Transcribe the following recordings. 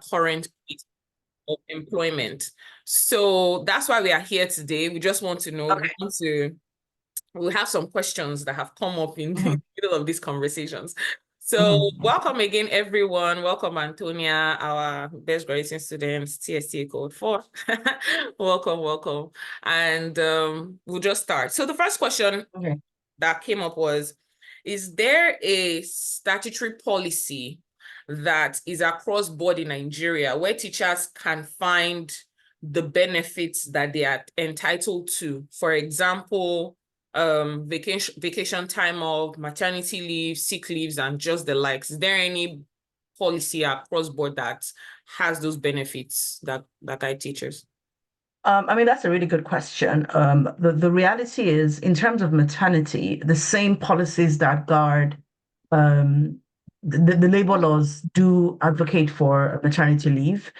current place of employment. So that's why we are here today. We just want to know, we have some questions that have come up in the middle of these conversations. So welcome again, everyone. Welcome, Antonia, our best graduating students, TSTA code 4. Welcome. And we'll just start. So the first question that came up was, is there a statutory policy that is across board in Nigeria where teachers can find the benefits that they are entitled to? For example, vacation time off, maternity leave, sick leaves, and just the likes. Is there any policy across board that has those benefits that guide teachers? I mean, that's a really good question. The reality is, in terms of maternity, the same policies that guard the labor laws do advocate for maternity leave,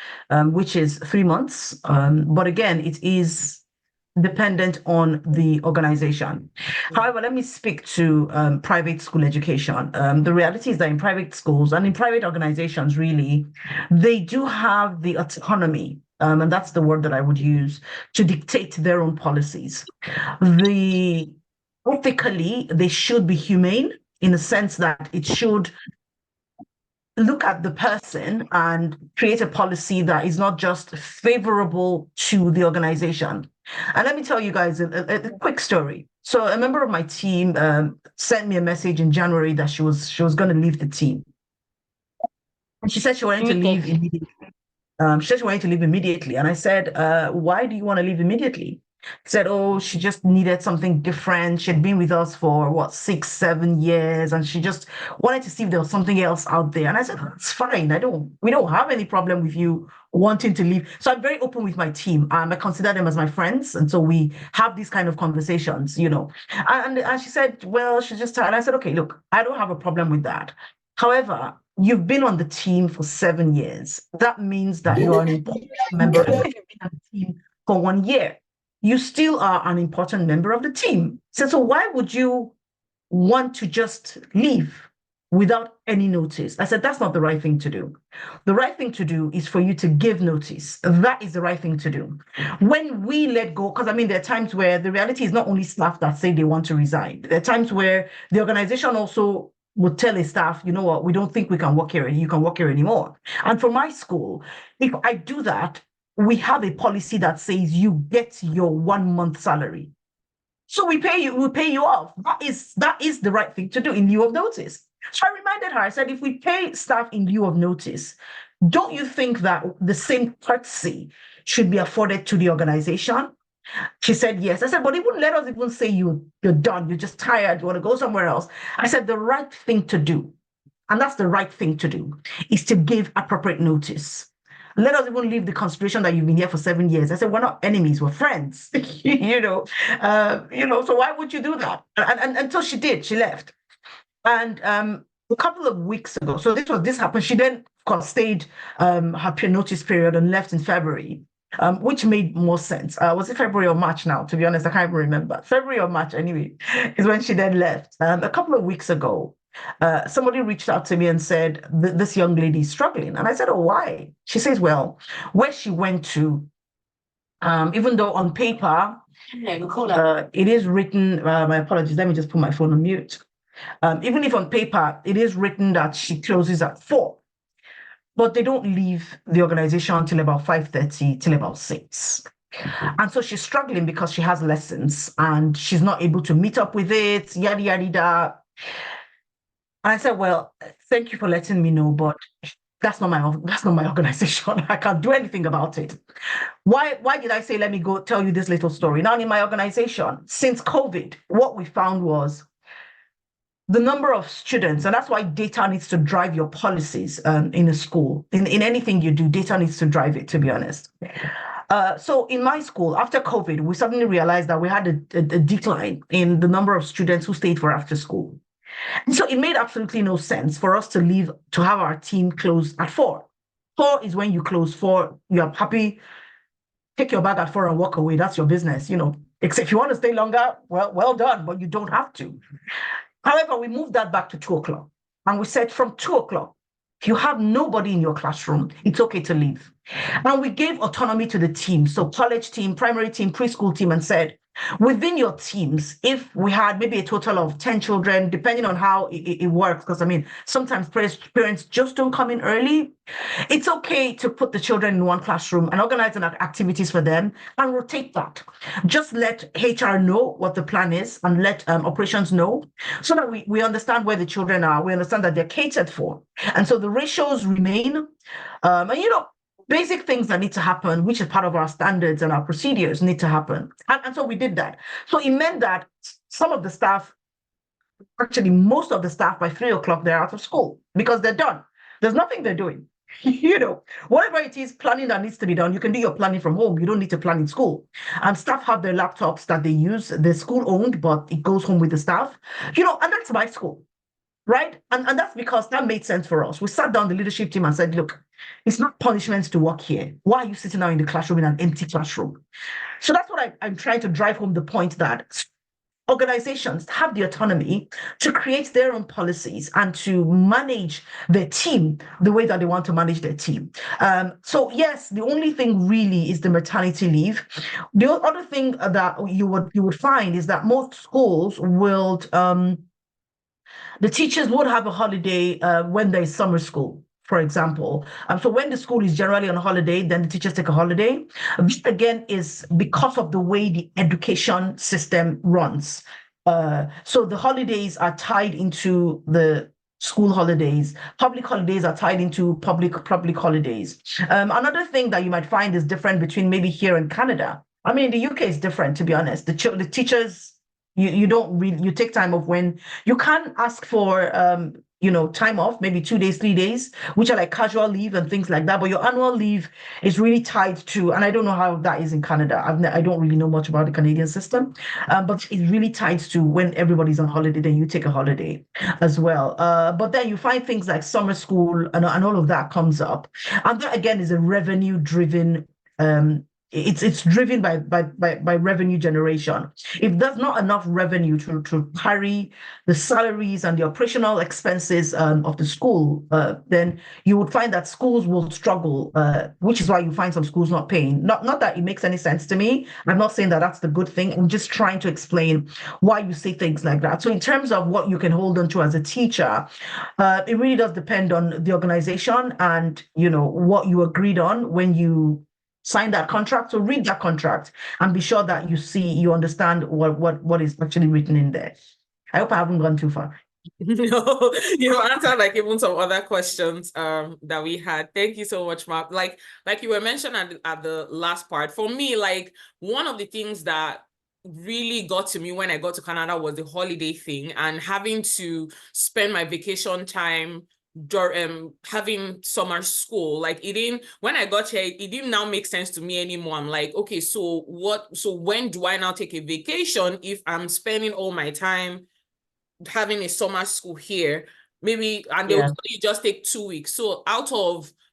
which is 3 months. But again, it is dependent on the organization. However, let me speak to private school education. The reality is that in private schools and in private organizations, really, they do have the autonomy, and that's the word that I would use, to dictate their own policies. Ethically, they should be humane in the sense that it should look at the person and create a policy that is not just favorable to the organization. And let me tell you guys a quick story. So a member of my team sent me a message in January that she was going to leave the team. And she said she wanted to leave immediately. She said she wanted to leave immediately. And I said, why do you want to leave immediately? She said, oh, she just needed something different. She had been with us for 6, 7 years, and she just wanted to see if there was something else out there. And I said, it's fine. We don't have any problem with you wanting to leave. So I'm very open with my team. I consider them as my friends. And so we have these kind of conversations, And she said, well, she's just tired. And I said, okay, look, I don't have a problem with that. However, you've been on the team for 7 years. That means that you are an important member. Even if you've been on the team for 1 year, you still are an important member of the team. So why would you want to just leave without any notice? I said, that's not the right thing to do. The right thing to do is for you to give notice. That is the right thing to do. When we let go, because there are times where the reality is not only staff that say they want to resign. There are times where the organization also would tell a staff, you know what, we don't think we can work here, you can work here anymore. And for my school, if I do that, we have a policy that says you get your 1 month salary. So we pay you off. That is the right thing to do in lieu of notice. So I reminded her, I said, if we pay staff in lieu of notice, don't you think that the same courtesy should be afforded to the organization? She said, yes. I said, but it wouldn't let us even say you're done, you're just tired, you want to go somewhere else. I said, the right thing to do, and that's the right thing to do, is to give appropriate notice. Let us even leave the consideration that you've been here for 7 years. I said, we're not enemies, we're friends. So why would you do that? And until she did, she left. And a couple of weeks ago, so this happened. She then, of course, stayed her notice period and left in February, which made more sense. Was it February or March now? To be honest, I can't even remember. February or March, anyway, is when she then left. A couple of weeks ago, somebody reached out to me and said, this young lady is struggling. And I said, oh, why? She says, well, where she went to, even though on paper, it is written, my apologies, let me just put my phone on mute. Even if on paper, it is written that she closes at 4, but they don't leave the organization until about 5:30, till about 6. And so she's struggling because she has lessons and she's not able to meet up with it, yada, yada, yada. And I said, well, thank you for letting me know, but that's not my organization. I can't do anything about it. Why did I say, let me go tell you this little story? Now, in my organization, since COVID, what we found was the number of students, and that's why data needs to drive your policies in a school. In anything you do, data needs to drive it, to be honest. So in my school, after COVID, we suddenly realized that we had a decline in the number of students who stayed for after school. And so it made absolutely no sense for us to have our team close at 4. 4 is when you close. 4, you're happy, take your bag at 4 and walk away. That's your business, Except if you want to stay longer, well done, but you don't have to. However, we moved that back to 2 o'clock. And we said from 2 o'clock If you have nobody in your classroom, it's okay to leave. And we gave autonomy to the team. So college team, primary team, preschool team, and said, within your teams, if we had maybe a total of 10 children, depending on how it works, because I mean, sometimes parents just don't come in early. It's okay to put the children in one classroom and organize activities for them and rotate that. Just let HR know what the plan is and let operations know so that we understand where the children are. We understand that they're catered for. And so the ratios remain. And, basic things that need to happen, which is part of our standards and our procedures, need to happen. And so we did that. So it meant that some of the staff, actually most of the staff, by 3 o'clock, they're out of school because they're done. There's nothing they're doing. Whatever it is, planning that needs to be done, you can do your planning from home. You don't need to plan in school. And staff have their laptops that they use. They're school owned, but it goes home with the staff. And that's my school. Right. And that's because that made sense for us. We sat down the leadership team and said, look, it's not punishment to work here. Why are you sitting now in the classroom in an empty classroom? So that's what I'm trying to drive home the point that organizations have the autonomy to create their own policies and to manage their team the way that they want to manage their team. So yes, the only thing really is the maternity leave. The other thing that you would find is that most schools will the teachers would have a holiday when there's summer school, for example. So when the school is generally on holiday, then the teachers take a holiday. This again is because of the way the education system runs. So the holidays are tied into the school holidays. Public holidays are tied into public holidays. Another thing that you might find is different between maybe here and Canada. I mean, the UK is different, to be honest. The teachers, you don't really, you take time off when you can ask for time off, maybe 2 days, 3 days, which are like casual leave and things like that. But your annual leave is really tied to, and I don't know how that is in Canada. I don't really know much about the Canadian system, but it's really tied to when everybody's on holiday, then you take a holiday as well. But then you find things like summer school and all of that comes up. And that again is a revenue driven it's driven by revenue generation. If there's not enough revenue to carry the salaries and the operational expenses of the school, then you would find that schools will struggle, which is why you find some schools not paying. Not that it makes any sense to me. I'm not saying that that's the good thing. I'm just trying to explain why you say things like that. So in terms of what you can hold on to as a teacher, it really does depend on the organization and what you agreed on when you sign that contract. So read that contract and be sure that you understand what is actually written in there. I hope I haven't gone too far. No, you've answered like even some other questions that we had. Thank you so much, Mark. Like you were mentioned at the last part. For me, like one of the things that really got to me when I got to Canada was the holiday thing and having to spend my vacation time having summer school. Like when I got here, it didn't now make sense to me anymore. I'm like, okay, so when do I now take a vacation if I'm spending all my time having a summer school here? Maybe, and they'll tell you just take 2 weeks. So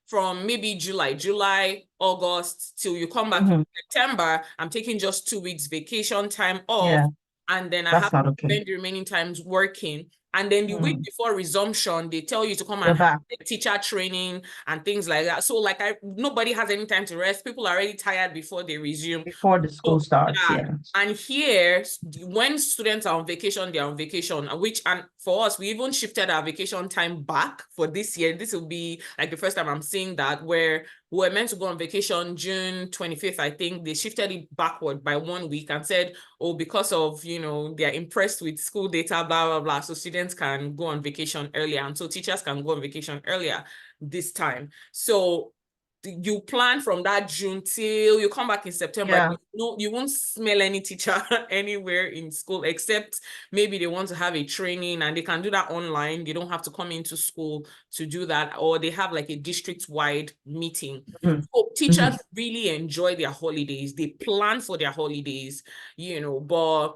from maybe July, August till you come back in September, I'm taking just 2 weeks vacation time off. And then I have to spend the remaining times working. And then the week before resumption, they tell you to come and have teacher training and things like that. So like nobody has any time to rest. People are already tired before they resume. Before the school starts, yeah. And here, when students are on vacation, they're on vacation, and for us, we even shifted our vacation time back for this year. This will be like the first time I'm seeing that, where we were meant to go on vacation June 25th, I think. They shifted it backward by 1 week and said, oh, because of, they're impressed with school data, blah, blah, blah. So students can go on vacation earlier. And so teachers can go on vacation earlier this time. So you plan from that June till you come back in September. You won't smell any teacher anywhere in school, except maybe they want to have a training and they can do that online. They don't have to come into school to do that, or they have like a district-wide meeting. So teachers really enjoy their holidays. They plan for their holidays, but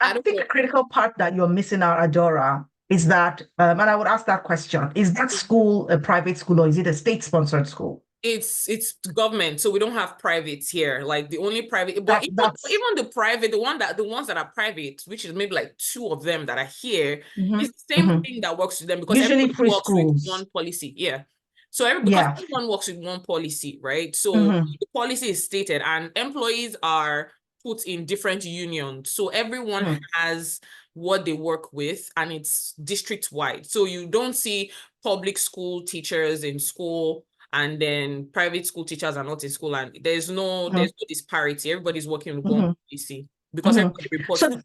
I think a critical part that you're missing out, Adora, is that, and I would ask that question, is that school a private school or is it a state-sponsored school? It's government, so we don't have privates here. Like the only private, but That's even the private, the ones that are private, which is maybe like two of them that are here, mhm, it's the same mhm. thing that works with them because Usually everybody free works with schools. one policy. Yeah. So because Yeah. everyone works with one policy, right? So Mhm, the policy is stated, and employees are put in different unions. So everyone mhm, has what they work with, and it's district wide. So you don't see public school teachers in school and then private school teachers are not in school, and there's mhm, no disparity. Everybody's working with one mhm, policy because mhm. everybody reports So to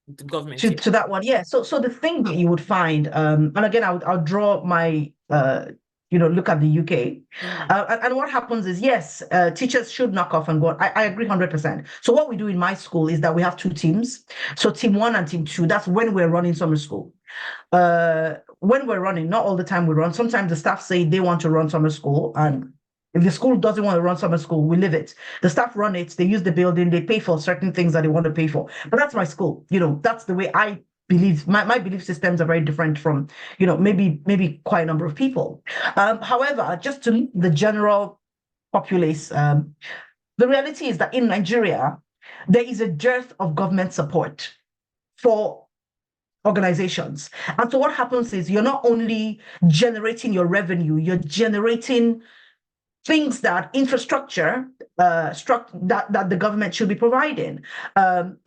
the government to here. to that one, yeah. So the thing that you would find, and again, I'll draw my look at the UK, Mhm. and what happens is, yes, teachers should knock off and go. I agree 100%. So what we do in my school is that we have two teams. So team one and team two. That's when we're running summer school. When we're running, not all the time we run. Sometimes the staff say they want to run summer school, and if the school doesn't want to run summer school, we leave it. The staff run it, they use the building, they pay for certain things that they want to pay for. But that's my school. That's the way I believe. My belief systems are very different from, maybe quite a number of people. However, just to the general populace, the reality is that in Nigeria, there is a dearth of government support for organizations. And so what happens is you're not only generating your revenue, you're generating things that infrastructure that the government should be providing.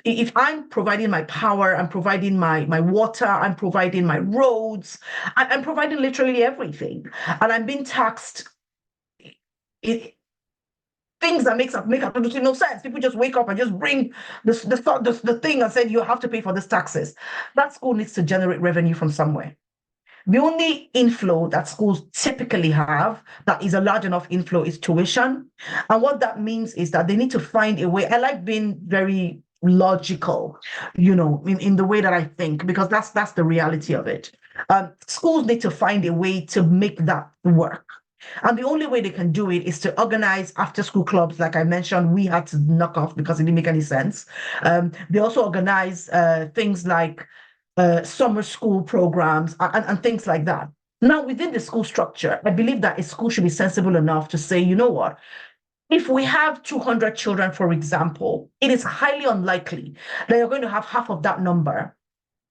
If I'm providing my power, I'm providing my water, I'm providing my roads, I'm providing literally everything, and I'm being taxed. It, Things that make absolutely no sense. People just wake up and just bring the thing and say you have to pay for these taxes. That school needs to generate revenue from somewhere. The only inflow that schools typically have that is a large enough inflow is tuition. And what that means is that they need to find a way. I like being very logical, in the way that I think, because that's the reality of it. Schools need to find a way to make that work. And the only way they can do it is to organize after school clubs. Like I mentioned, we had to knock off because it didn't make any sense. They also organize things like summer school programs and things like that. Now, within the school structure, I believe that a school should be sensible enough to say, you know what? If we have 200 children, for example, it is highly unlikely that you're going to have half of that number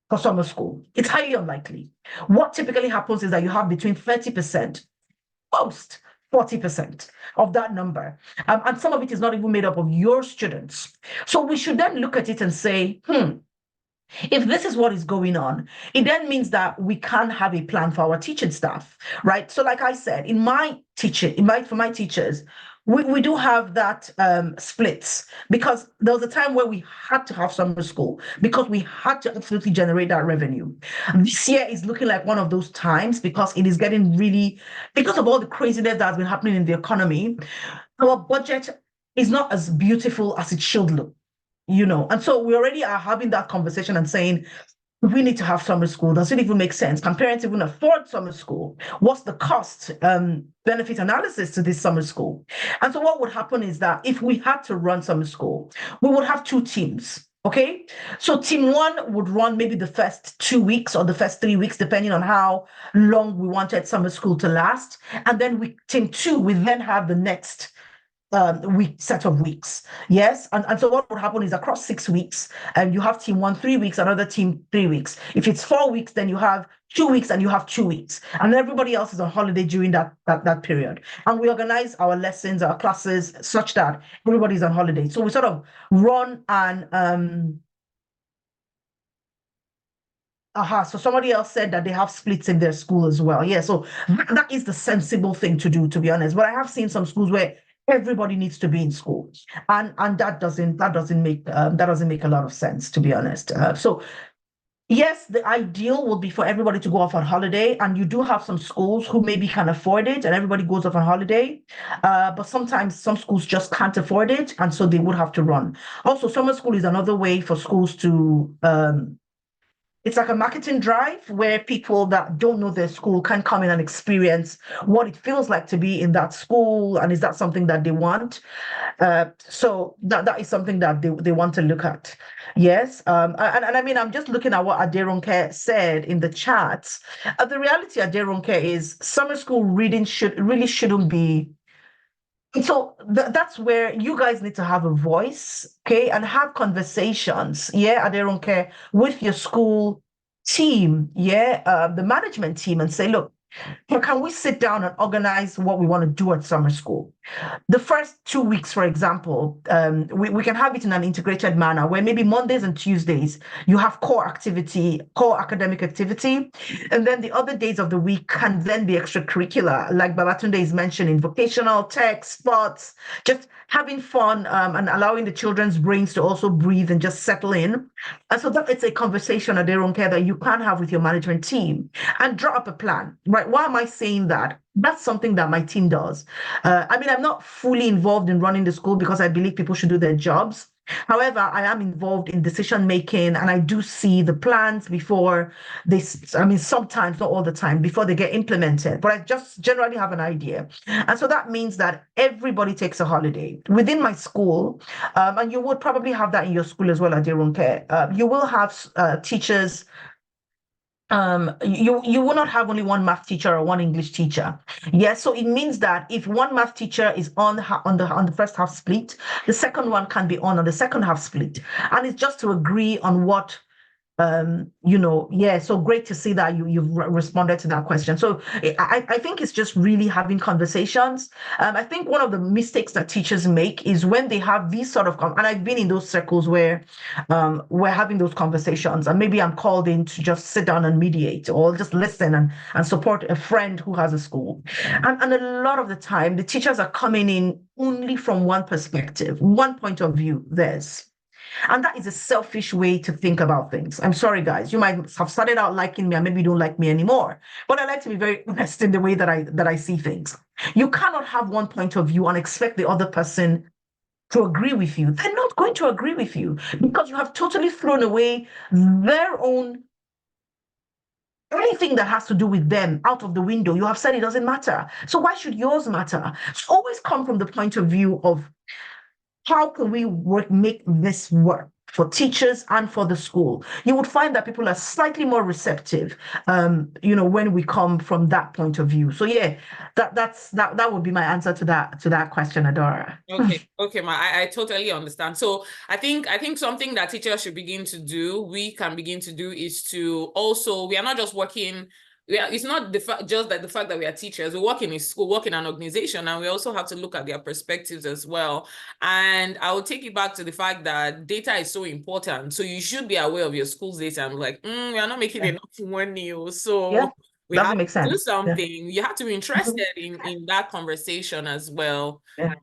for summer school. It's highly unlikely. What typically happens is that you have between 30%, most 40% of that number. And some of it is not even made up of your students. So we should then look at it and say, if this is what is going on, it then means that we can have a plan for our teaching staff, right? So, like I said, for my teachers, we do have that splits, because there was a time where we had to have summer school because we had to absolutely generate that revenue. This year is looking like one of those times because it is getting really, because of all the craziness that has been happening in the economy, our budget is not as beautiful as it should look. And so we already are having that conversation and saying, we need to have summer school. Does it even make sense? Can parents even afford summer school? What's the cost benefit analysis to this summer school? And so what would happen is that if we had to run summer school, we would have two teams. Okay. So team one would run maybe the first 2 weeks or the first 3 weeks, depending on how long we wanted summer school to last. And then team two, we then have the next set of weeks. Yes. And so what would happen is across 6 weeks, you have team one 3 weeks, another team 3 weeks. If it's 4 weeks, then you have 2 weeks and you have 2 weeks. And everybody else is on holiday during that period. And we organize our lessons, our classes such that everybody's on holiday. So we sort of run and so somebody else said that they have splits in their school as well. Yeah, so that is the sensible thing to do, to be honest. But I have seen some schools where everybody needs to be in school, and that doesn't make a lot of sense, to be honest. So yes, the ideal would be for everybody to go off on holiday, and you do have some schools who maybe can afford it, and everybody goes off on holiday. But sometimes some schools just can't afford it, and so they would have to run. Also, summer school is another way for schools to it's like a marketing drive where people that don't know their school can come in and experience what it feels like to be in that school. And is that something that they want? So that is something that they want to look at. Yes. And I mean, I'm just looking at what Aderonke said in the chat. The reality, Aderonke, is summer school reading shouldn't be And so that's where you guys need to have a voice, okay, and have conversations, yeah, I don't care, with your school team, yeah, the management team, and say, look, can we sit down and organize what we want to do at summer school? The first 2 weeks, for example, we can have it in an integrated manner where maybe Mondays and Tuesdays you have core activity, core academic activity, and then the other days of the week can then be extracurricular, like Babatunde is mentioning, vocational, tech, sports, just having fun and allowing the children's brains to also breathe and just settle in. And so that it's a conversation at their own care that you can have with your management team and draw up a plan, right? Why am I saying that? That's something that my team does. I mean, I'm not fully involved in running the school because I believe people should do their jobs. However, I am involved in decision making and I do see the plans before they, I mean, sometimes, not all the time, before they get implemented, but I just generally have an idea. And so that means that everybody takes a holiday within my school. And you would probably have that in your school as well at your own care. You will have teachers you will not have only one math teacher or one English teacher. Yes, so it means that if one math teacher is on the first half split, the second one can be on the second half split, and it's just to agree on what yeah, so great to see that you've responded to that question. So I think it's just really having conversations. I think one of the mistakes that teachers make is when they have these sort of and I've been in those circles where we're having those conversations, and maybe I'm called in to just sit down and mediate or just listen and support a friend who has a school. And a lot of the time, the teachers are coming in only from one perspective, one point of view, theirs. And that is a selfish way to think about things. I'm sorry, guys. You might have started out liking me and maybe you don't like me anymore. But I like to be very honest in the way that I see things. You cannot have one point of view and expect the other person to agree with you. They're not going to agree with you because you have totally thrown away their own anything that has to do with them out of the window. You have said it doesn't matter. So why should yours matter? So always come from the point of view of how can we make this work for teachers and for the school? You would find that people are slightly more receptive, when we come from that point of view. So yeah, that would be my answer to that question, Adora. Okay, I totally understand. So I think something that teachers should begin to do, we can begin to do, is to also, we are not just working. It's not just that the fact that we are teachers, we work in a school, work in an organization, and we also have to look at their perspectives as well. And I will take it back to the fact that data is so important. So you should be aware of your school's data. I'm like, we are not making enough money. So Yeah, we that have would make to do sense. something. You have to be interested in that conversation as well. Yeah.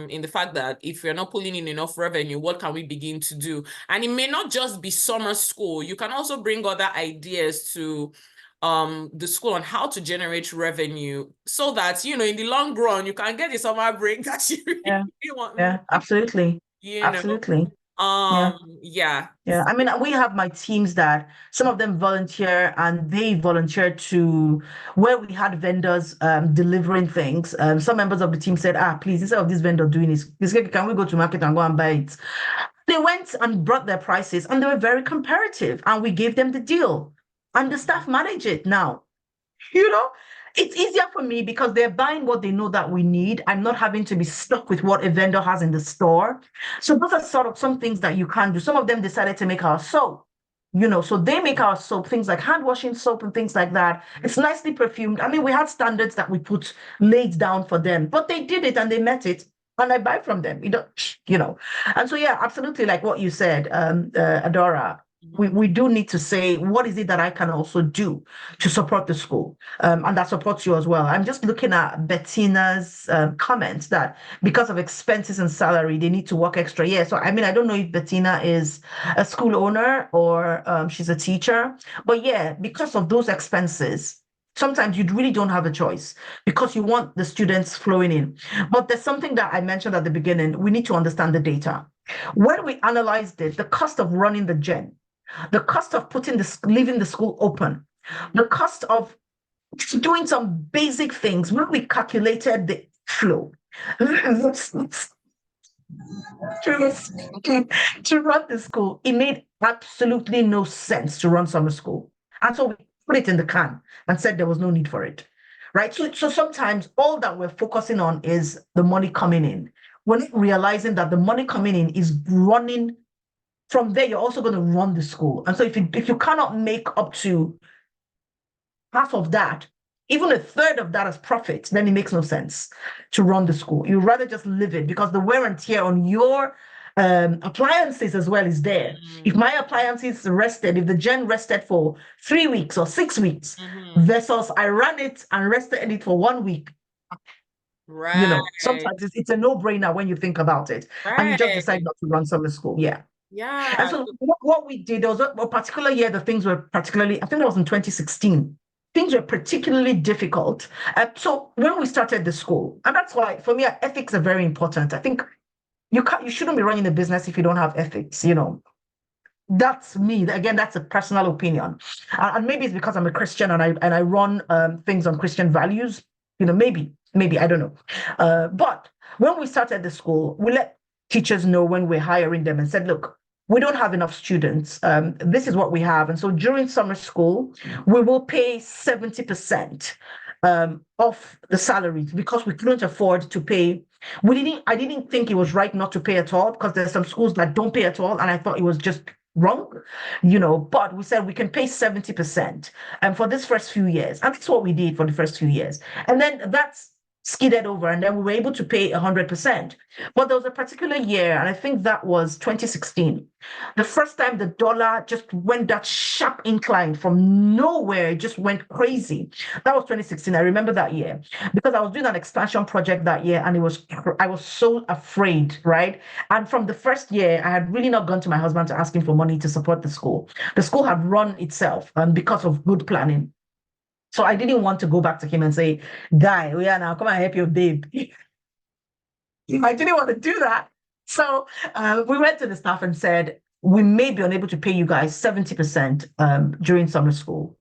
In the fact that if we're not pulling in enough revenue, what can we begin to do? And it may not just be summer school. You can also bring other ideas to the school on how to generate revenue so that, in the long run, you can get the summer break that you Yeah. really want, Yeah, absolutely. you know. Absolutely. Yeah. Yeah. Yeah, I mean, we have my teams that some of them volunteer and they volunteer to where we had vendors delivering things. Some members of the team said, please, instead of this vendor doing this, can we go to market and go and buy it? They went and brought their prices and they were very comparative and we gave them the deal. And the staff manage it now. You know, it's easier for me because they're buying what they know that we need. I'm not having to be stuck with what a vendor has in the store. So those are sort of some things that you can do. Some of them decided to make our soap, so they make our soap, things like hand washing soap and things like that. It's nicely perfumed. I mean, we had standards that we put laid down for them, but they did it and they met it. And I buy from them, And so, yeah, absolutely, like what you said, Adora, we do need to say, what is it that I can also do to support the school? And that supports you as well. I'm just looking at Bettina's comments that because of expenses and salary, they need to work extra. Yeah, so I mean, I don't know if Bettina is a school owner or she's a teacher, but yeah, because of those expenses, sometimes you really don't have a choice because you want the students flowing in. But there's something that I mentioned at the beginning. We need to understand the data. When we analyzed it, the cost of running the gen, the cost of leaving the school open, the cost of doing some basic things, when we calculated the flow to run the school, it made absolutely no sense to run summer school. And so we put it in the can and said there was no need for it. right? So sometimes all that we're focusing on is the money coming in. We're not realizing that the money coming in is running from there. You're also going to run the school. And so if you cannot make up to half of that, even a third of that as profit, then it makes no sense to run the school. You rather just live it because the wear and tear on your appliances as well is there. If my appliances rested, if the gen rested for 3 weeks or 6 weeks versus I ran it and rested it for 1 week, Right. sometimes it's a no-brainer when you think about it, and you just decide Right. not to run summer school. Yeah. And Yeah. so what we did, there was a particular year, the things were particularly, I think that was in 2016, things were particularly difficult. So when we started the school, and that's why for me, ethics are very important. I think you shouldn't be running a business if you don't have ethics. That's me. Again, that's a personal opinion. And maybe it's because I'm a Christian and I run things on Christian values. Maybe, I don't know. But when we started the school, we let teachers know when we're hiring them and said, look, we don't have enough students. This is what we have. And so during summer school, we will pay 70% of the salaries because we couldn't afford to pay. I didn't think it was right not to pay at all because there's some schools that don't pay at all. And I thought it was just wrong, but we said we can pay 70% for this first few years. And that's what we did for the first few years. And then that's skidded over, and then we were able to pay 100%. But there was a particular year, and I think that was 2016, the first time the dollar just went that sharp incline from nowhere, it just went crazy. That was 2016. I remember that year because I was doing an expansion project that year, and I was so afraid, right? And from the first year, I had really not gone to my husband to ask him for money to support the school. The school had run itself, because of good planning. So I didn't want to go back to him and say, Guy, we are now come and help your babe. I didn't want to do that. So we went to the staff and said, we may be unable to pay you guys 70% during summer school.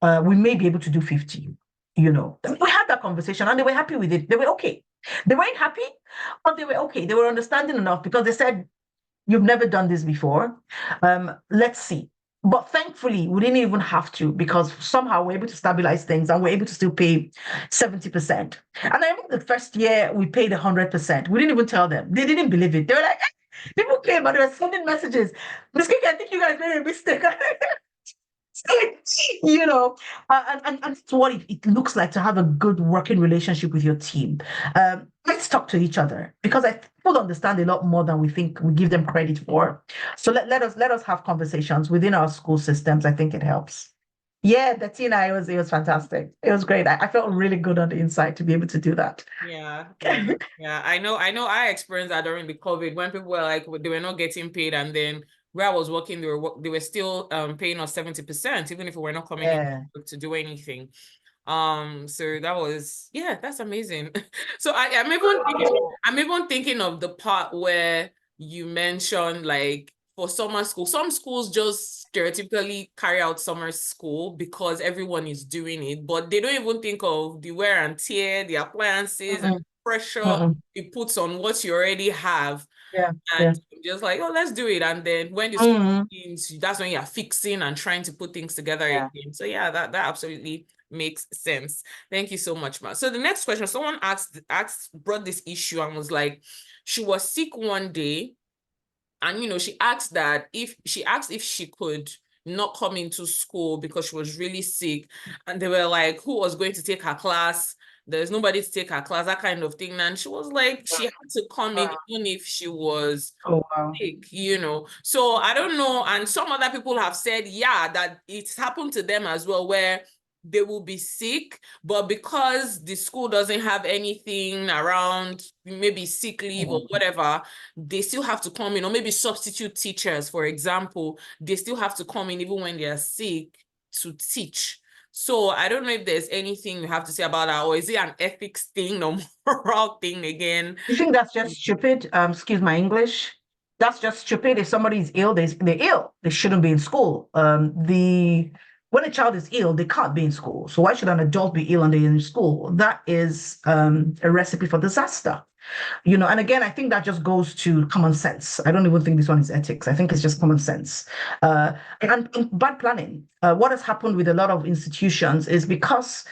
We may be able to do 50. We had that conversation and they were happy with it. They were okay. They weren't happy, but they were okay. They were understanding enough because they said, you've never done this before. Let's see. But thankfully, we didn't even have to because somehow we're able to stabilize things and we're able to still pay 70%. And I remember the first year we paid 100%. We didn't even tell them. They didn't believe it. They were like, people came and they were sending messages. Miss Kiki, I think you guys made a mistake. you know, and that's what it looks like to have a good working relationship with your team. Let's talk to each other because people understand a lot more than we think we give them credit for. So let us have conversations within our school systems. I think it helps. Yeah, the Tina, it was fantastic. It was great. I felt really good on the inside to be able to do that. Yeah. I know I experienced that during the COVID when people were like they were not getting paid, and then where I was working, they were still paying us 70%, even if we were not coming in to do anything. So that's amazing. So I'm even thinking of the part where you mentioned like for summer school, some schools just stereotypically carry out summer school because everyone is doing it, but they don't even think of the wear and tear, the appliances, and pressure it puts on what you already have. Yeah. And just like, oh, let's do it. And then when the school ends, that's when you're fixing and trying to put things together again. So yeah, that absolutely makes sense. Thank you so much, Ma. So the next question, someone brought this issue and was like, she was sick one day, and she asked if she could not come into school because she was really sick, and they were like, who was going to take her class? There's nobody to take her class, that kind of thing. And she was like, she had to come in even if she was sick. So I don't know. And some other people have said, yeah, that it's happened to them as well, where they will be sick, but because the school doesn't have anything around, maybe sick leave or whatever, they still have to come in, or maybe substitute teachers, for example, they still have to come in even when they are sick to teach. So I don't know if there's anything you have to say about that, or is it an ethics thing or moral thing again? You think that's just stupid? Excuse my English. That's just stupid. If somebody is ill, they're ill. They shouldn't be in school. When a child is ill, they can't be in school. So why should an adult be ill and they're in school? That is a recipe for disaster. And again, I think that just goes to common sense. I don't even think this one is ethics. I think it's just common sense. And bad planning. What has happened with a lot of institutions is because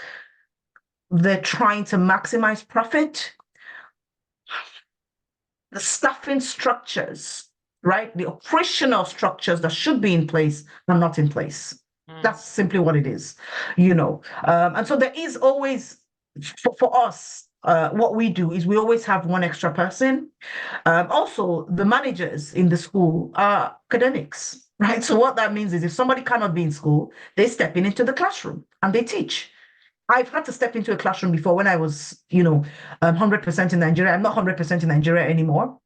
they're trying to maximize profit. The staffing structures, right? The operational structures that should be in place are not in place. That's simply what it is, And so there is always, for us, what we do is we always have one extra person. Also, the managers in the school are academics, right? So what that means is if somebody cannot be in school, they step into the classroom and they teach. I've had to step into a classroom before when I was, 100% in Nigeria. I'm not 100% in Nigeria anymore.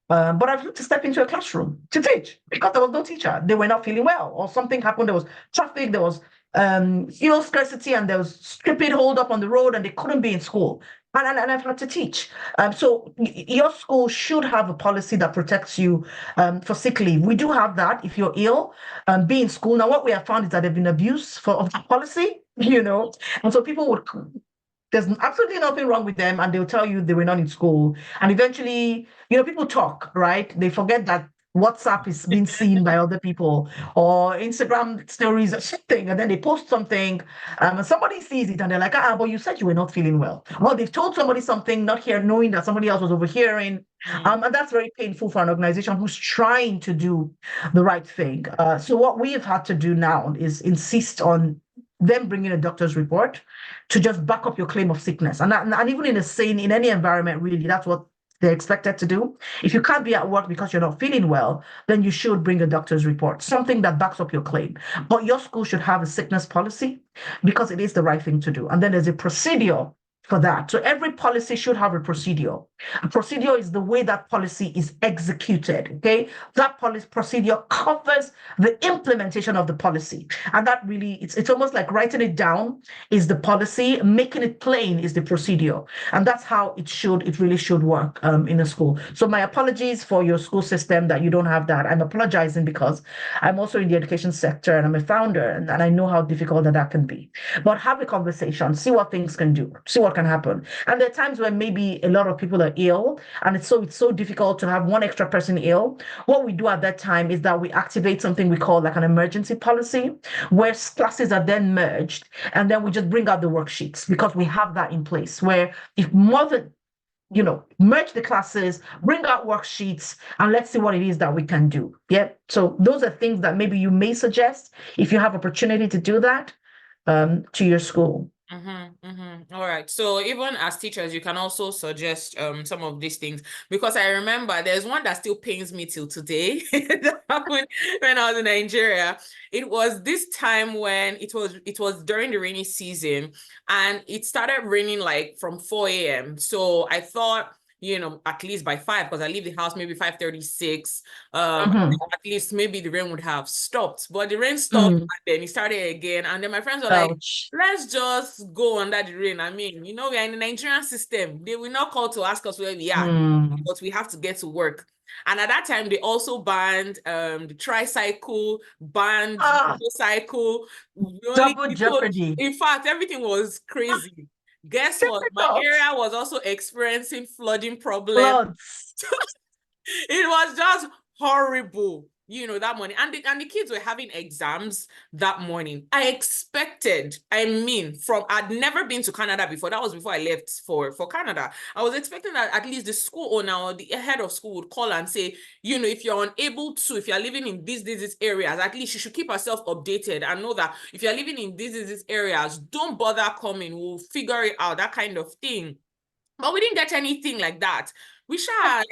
But I've had to step into a classroom to teach because there was no teacher. They were not feeling well, or something happened. There was traffic, there was fuel scarcity, and there was stupid hold up on the road, and they couldn't be in school. And I've had to teach. So your school should have a policy that protects you for sick leave. We do have that. If you're ill, be in school. Now, what we have found is that there's been abuse of that policy, and so people would. There's absolutely nothing wrong with them, and they'll tell you they were not in school. And eventually, people talk, right? They forget that WhatsApp is being seen by other people or Instagram stories or something, and then they post something, and somebody sees it and they're like, but you said you were not feeling well. Well, they've told somebody something, not here, knowing that somebody else was overhearing. And that's very painful for an organization who's trying to do the right thing. So what we've had to do now is insist on them bringing a doctor's report to just back up your claim of sickness. And even in any environment, really, that's what they're expected to do. If you can't be at work because you're not feeling well, then you should bring a doctor's report, something that backs up your claim. But your school should have a sickness policy because it is the right thing to do. And then there's a procedure for that. So every policy should have a procedure. A procedure is the way that policy is executed. Okay, that policy procedure covers the implementation of the policy, and that really it's almost like writing it down is the policy, making it plain is the procedure, and that's how it really should work in a school. So my apologies for your school system that you don't have that. I'm apologizing because I'm also in the education sector and I'm a founder, and I know how difficult that can be. But have a conversation, see what things can do, see what can happen. And there are times when maybe a lot of people are ill, and it's so difficult to have one extra person ill. What we do at that time is that we activate something we call like an emergency policy, where classes are then merged, and then we just bring out the worksheets because we have that in place. Where if more than merge the classes, bring out worksheets, and let's see what it is that we can do. Yeah. So those are things that maybe you may suggest if you have opportunity to do that to your school. All right. So even as teachers, you can also suggest some of these things, because I remember there's one that still pains me till today. That happened when I was in Nigeria. It was this time when it was during the rainy season, and it started raining like from 4 a.m. So I thought, at least by 5, because I leave the house maybe 5:36. At least maybe the rain would have stopped. But the rain stopped, and then it started again. And then my friends were like, let's just go under the rain. I mean, we are in the Nigerian system. They will not call to ask us where we are, but we have to get to work. And at that time, they also banned the tricycle, banned motorcycle. Double jeopardy. In fact, everything was crazy. Guess what? My area was also experiencing flooding problems. It was just horrible, that morning. And the kids were having exams that morning. I'd never been to Canada before. That was before I left for Canada. I was expecting that at least the school owner or the head of school would call and say, if you're unable to, if you're living in these areas, at least you should keep yourself updated and know that if you're living in these areas, don't bother coming. We'll figure it out, that kind of thing. But we didn't get anything like that. We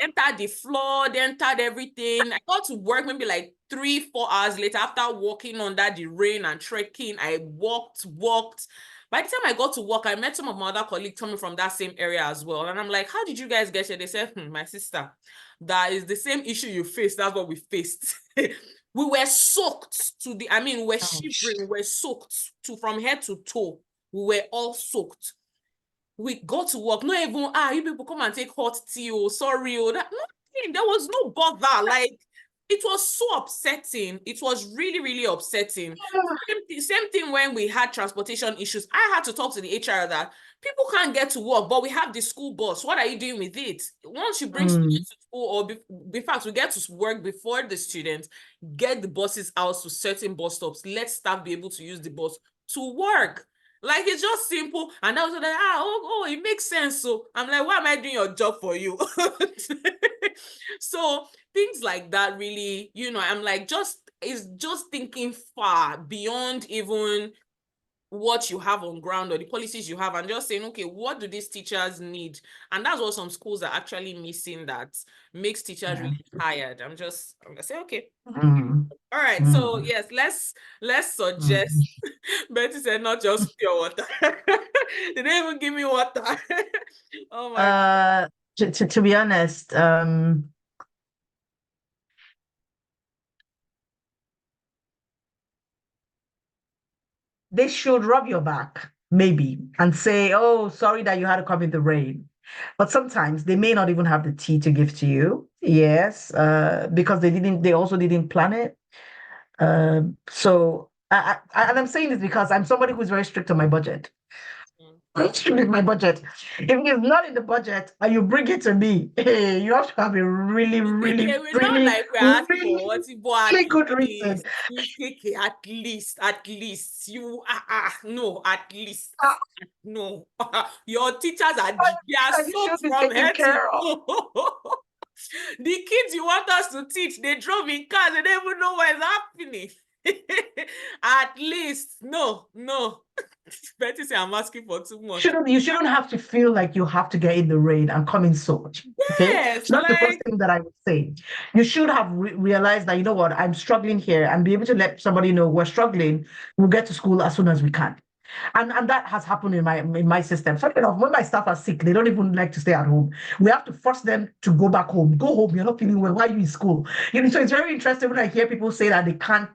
entered the flood, entered everything. I got to work maybe like 3-4 hours later after walking under the rain and trekking. I walked. By the time I got to work, I met some of my other colleagues coming from that same area as well. And I'm like, how did you guys get here? They said, my sister, that is the same issue you faced. That's what we faced. We were soaked we were shivering. We were soaked from head to toe. We were all soaked. We got to work, not even, you people come and take hot tea, sorry, nothing. There was no bother. Like, it was so upsetting. It was really, really upsetting. Same thing when we had transportation issues. I had to talk to the HR that people can't get to work, but we have the school bus. What are you doing with it? Once you bring students to school, or in fact, we get to work before the students, get the buses out to certain bus stops. Let staff be able to use the bus to work. Like it's just simple. And I was like, it makes sense. So I'm like, why am I doing your job for you? So things like that really, I'm like, it's just thinking far beyond even what you have on ground or the policies you have and just saying, okay, what do these teachers need? And that's what some schools are actually missing that makes teachers Yeah. really tired. I'm gonna say, okay. Mm. All right. So Mm. yes, let's Mm. suggest. Betty said not just pure water. They didn't even give me water. Oh my. Uh, to be honest, they should rub your back, maybe, and say, "Oh, sorry that you had to come in the rain." But sometimes they may not even have the tea to give to you. Yes, because they also didn't plan it. So, and I'm saying this because I'm somebody who's very strict on my budget. Mm. Very strict with my budget. If it's not in the budget and you bring it to me, hey, you have to have a really, really, We're not really, like we're asking for really, what, but really good at reason. least, okay, at least you no, at least Ah, no. Your teachers are they are and you should soaked be from taken head to care of. toe. The kids you want us to teach, they drove in cars, they don't even know what's happening. At least, no. Betty say I'm asking for too much. You shouldn't have to feel like you have to get in the rain and come in soaked. Okay, Yes, so that's the first like thing that I would say. You should have realized that, you know what, I'm struggling here, and be able to let somebody know we're struggling. We'll get to school as soon as we can. And that has happened in my system. Funny enough, when my staff are sick, they don't even like to stay at home. We have to force them to go back home. Go home, you're not feeling well. Why are you in school? So it's very interesting when I hear people say that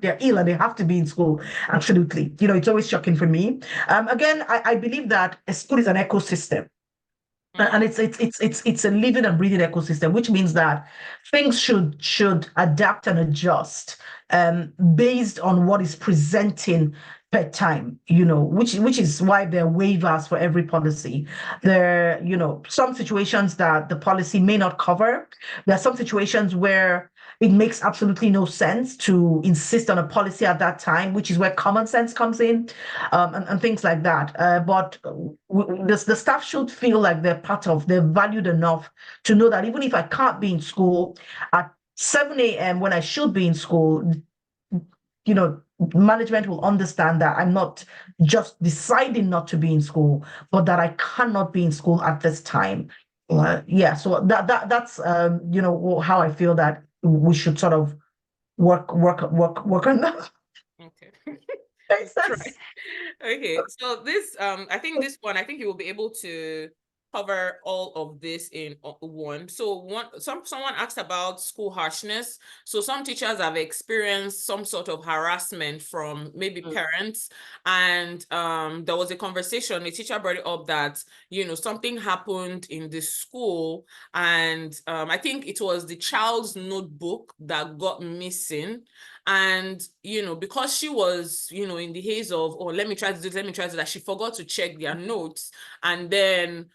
they're ill and they have to be in school. Absolutely. It's always shocking for me. Again, I believe that a school is an ecosystem. And mm, it's a living and breathing ecosystem, which means that things should adapt and adjust based on what is presenting per time, which is why there are waivers for every policy. There, some situations that the policy may not cover. There are some situations where it makes absolutely no sense to insist on a policy at that time, which is where common sense comes in, and things like that. But the staff should feel like they're valued enough to know that even if I can't be in school at 7 a.m. when I should be in school, management will understand that I'm not just deciding not to be in school, but that I cannot be in school at this time. Yeah, so that's how I feel that we should sort of work on that. okay. Makes Try. sense. Okay, so this I think this one, I think you will be able to cover all of this in one. So someone asked about school harshness. So some teachers have experienced some sort of harassment from maybe Mm. parents, and there was a conversation. A teacher brought it up that something happened in the school, and I think it was the child's notebook that got missing. And because she was in the haze of, oh, let me try to do this, let me try to do that, she forgot to check their notes. And then